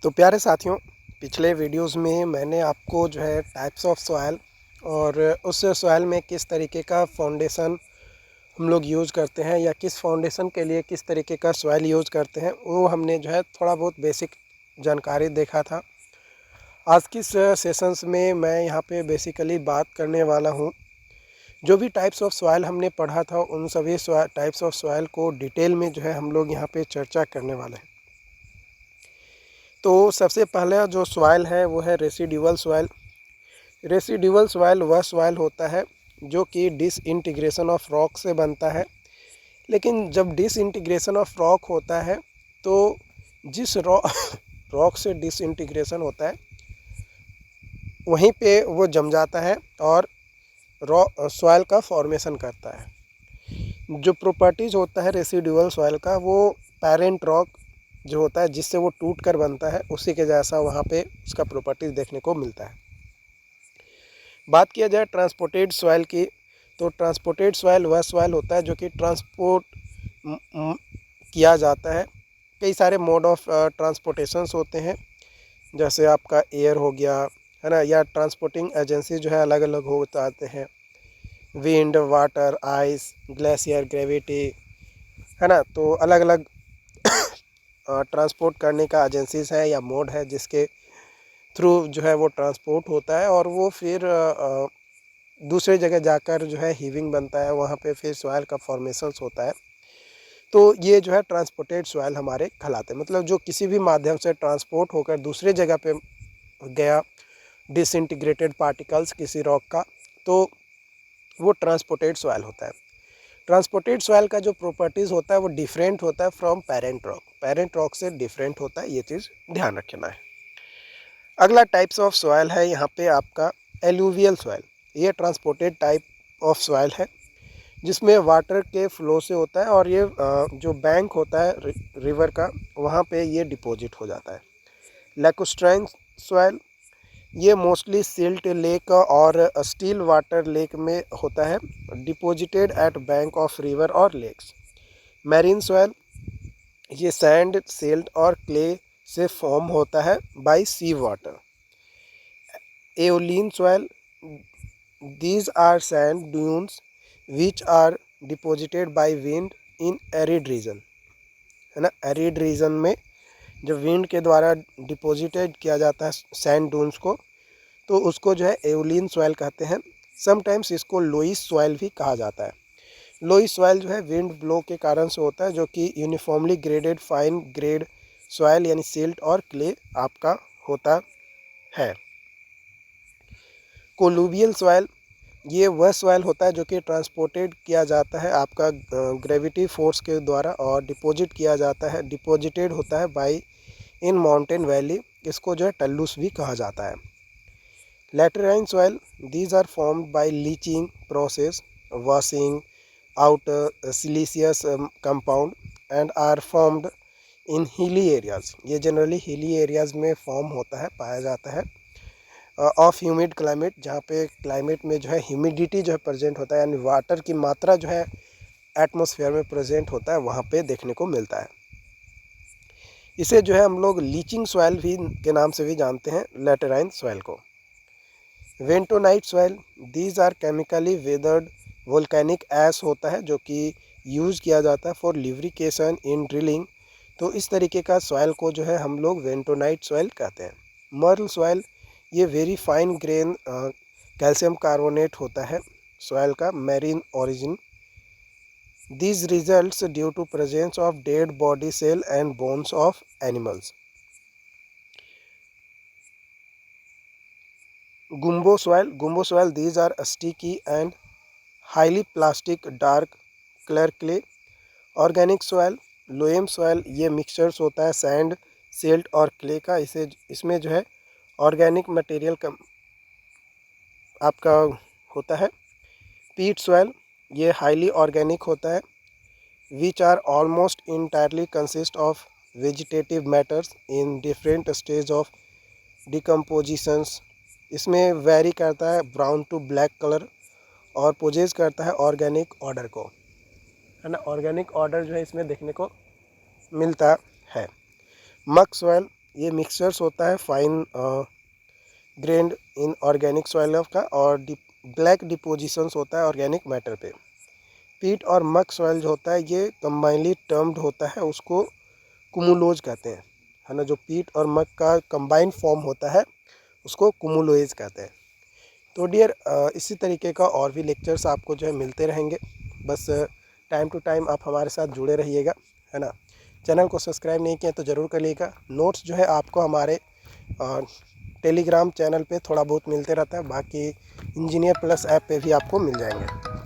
तो प्यारे साथियों, पिछले वीडियोस में मैंने आपको जो है टाइप्स ऑफ सॉइल और उस सॉइल में किस तरीके का फाउंडेशन हम लोग यूज़ करते हैं या किस फाउंडेशन के लिए किस तरीके का सॉइल यूज़ करते हैं, वो हमने जो है थोड़ा बहुत बेसिक जानकारी देखा था। आज की सेशंस में मैं यहाँ पे बेसिकली बात करने वाला हूँ, जो भी टाइप्स ऑफ सॉइल हमने पढ़ा था उन सभी टाइप्स ऑफ सॉइल को डिटेल में जो है हम लोग यहाँ पे चर्चा करने वाले हैं। तो सबसे पहला जो सॉइल है वो है रेसिड्यूअल सॉइल। रेसिड्यूअल सॉइल वह सॉइल होता है जो कि डिसइंटीग्रेशन ऑफ रॉक से बनता है। लेकिन जब डिसइंटीग्रेशन ऑफ रॉक होता है तो जिस रॉक से डिसइंटीग्रेशन होता है वहीं पे वो जम जाता है और सॉइल का फॉर्मेशन करता है। जो प्रॉपर्टीज़ होता है रेसिड्यूअल सॉइल का, वो पेरेंट रॉक जो होता है जिससे वो टूट कर बनता है, उसी के जैसा वहाँ पे उसका प्रॉपर्टीज़ देखने को मिलता है। बात किया जाए ट्रांसपोर्टेड सॉइल की, तो ट्रांसपोर्टेड सॉइल वह सॉइल होता है जो कि ट्रांसपोर्ट किया जाता है। कई सारे मोड ऑफ ट्रांसपोर्टेशंस होते हैं, जैसे आपका एयर हो गया, है ना, या ट्रांसपोर्टिंग एजेंसी जो है अलग अलग होते आते हैं। Wind, water, ice, glacier, gravity, है ना, तो अलग अलग ट्रांसपोर्ट करने का एजेंसीज है या मोड है जिसके थ्रू जो है वो ट्रांसपोर्ट होता है और वो फिर दूसरे जगह जाकर जो है हीविंग बनता है, वहाँ पे फिर सॉइल का फॉर्मेशंस होता है। तो ये जो है ट्रांसपोर्टेड सॉइल हमारे कहलाते हैं, मतलब जो किसी भी माध्यम से ट्रांसपोर्ट होकर दूसरे जगह पे गया, डिसइंटीग्रेटेड पार्टिकल्स किसी रॉक का, तो वो ट्रांसपोर्टेड सॉइल होता है। ट्रांसपोर्टेड सॉइल का जो प्रॉपर्टीज़ होता है वो डिफरेंट होता है from parent rock. Parent rock से डिफरेंट होता है, ये चीज़ ध्यान रखना है। अगला टाइप्स ऑफ सॉइल है यहाँ पे आपका एलुवियल सॉइल। ये ट्रांसपोर्टेड टाइप ऑफ सॉइल है जिसमें वाटर के फ्लो से होता है और ये जो बैंक होता है रिवर का, वहाँ पे ये डिपॉजिट हो जाता है। लैकुस्ट्राइन सॉइल, ये मोस्टली सिल्ट लेक और स्टील वाटर लेक में होता है, deposited at bank of river और लेक्स। मैरीन सॉइल, ये सैंड, सिल्ट और क्ले से फॉर्म होता है by sea water. Aeolian soil, these are sand dunes which are deposited by wind in arid region, है ना। एरिड रीजन में जब विंड के द्वारा डिपॉजिटेड किया जाता है सैंड डून्स को, तो उसको जो है एओलिन सॉइल कहते हैं। समटाइम्स इसको लोइस सॉइल भी कहा जाता है। लोइस सॉइल जो है विंड ब्लो के कारण से होता है, जो कि uniformly graded fine grade soil यानी सिल्ट और क्ले आपका होता है। कोलुवियल सॉइल, ये वह सॉइल होता है जो कि ट्रांसपोर्टेड किया जाता है आपका ग्रेविटी फोर्स के द्वारा और डिपॉजिट किया जाता है, डिपॉजिटेड होता है बाय इन माउंटेन वैली। इसको जो है टल्लूस भी कहा जाता है। Laterite soil, these are formed by leaching process, washing out siliceous compound and are formed in hilly areas. ये जनरली हिली एरियाज में फॉर्म होता है, पाया जाता है। ऑफ ह्यूमिड क्लाइमेट, जहाँ पे क्लाइमेट में जो है ह्यूमिडिटी जो है प्रेजेंट होता है, यानी वाटर की मात्रा जो है एटमॉस्फेयर में प्रेजेंट होता है, वहाँ पे देखने को मिलता है। इसे जो है हम लोग लीचिंग सॉइल भी के नाम से भी जानते हैं, लैटेराइन सॉइल को। Bentonite soil, these are chemically weathered volcanic ash होता है, जो कि यूज़ किया जाता है फॉर लिवरिकेशन इन ड्रिलिंग। तो इस तरीके का सॉइल को जो है हम लोग वेंटोनाइट सॉइल कहते हैं। मर्ल सॉइल, ये very fine grain calcium carbonate होता है सॉइल का, marine origin. These results due to presence of dead body cell and bones of animals. Gumbo soil, these are sticky and highly plastic dark color clay. Organic soil, लोएम soil, ये mixtures होता है sand, silt और clay का। इसमें जो है organic material का आपका होता है। पीट सॉइल, ये हाईली ऑर्गेनिक होता है, which are almost entirely consist of vegetative matters in different stage of decompositions। इसमें वेरी करता है ब्राउन टू ब्लैक कलर और पोजेस करता है ऑर्गेनिक ऑर्डर को, है ना। ऑर्गेनिक ऑर्डर जो है इसमें देखने को मिलता है। मक सॉइल, ये मिक्सचर्स होता है fine grand in organic soil का, और ब्लैक डिपोजिशंस होता है ऑर्गेनिक मैटर पे। पीट और मक सॉइल जो होता है ये कंबाइनली टर्म्ड होता है, उसको कुमुलोज कहते हैं, है ना। जो पीट और मक का कंबाइंड फॉर्म होता है उसको कुमुलोज कहते हैं। तो डियर इसी तरीके का और भी लेक्चर्स आपको जो है मिलते रहेंगे। बस टाइम टू टाइम आप हमारे साथ जुड़े रहिएगा, है ना। चैनल को सब्सक्राइब नहीं किया तो ज़रूर करिएगा। नोट्स जो है आपको हमारे टेलीग्राम चैनल पे थोड़ा बहुत मिलते रहता है, बाकी इंजीनियर प्लस ऐप पे भी आपको मिल जाएंगे।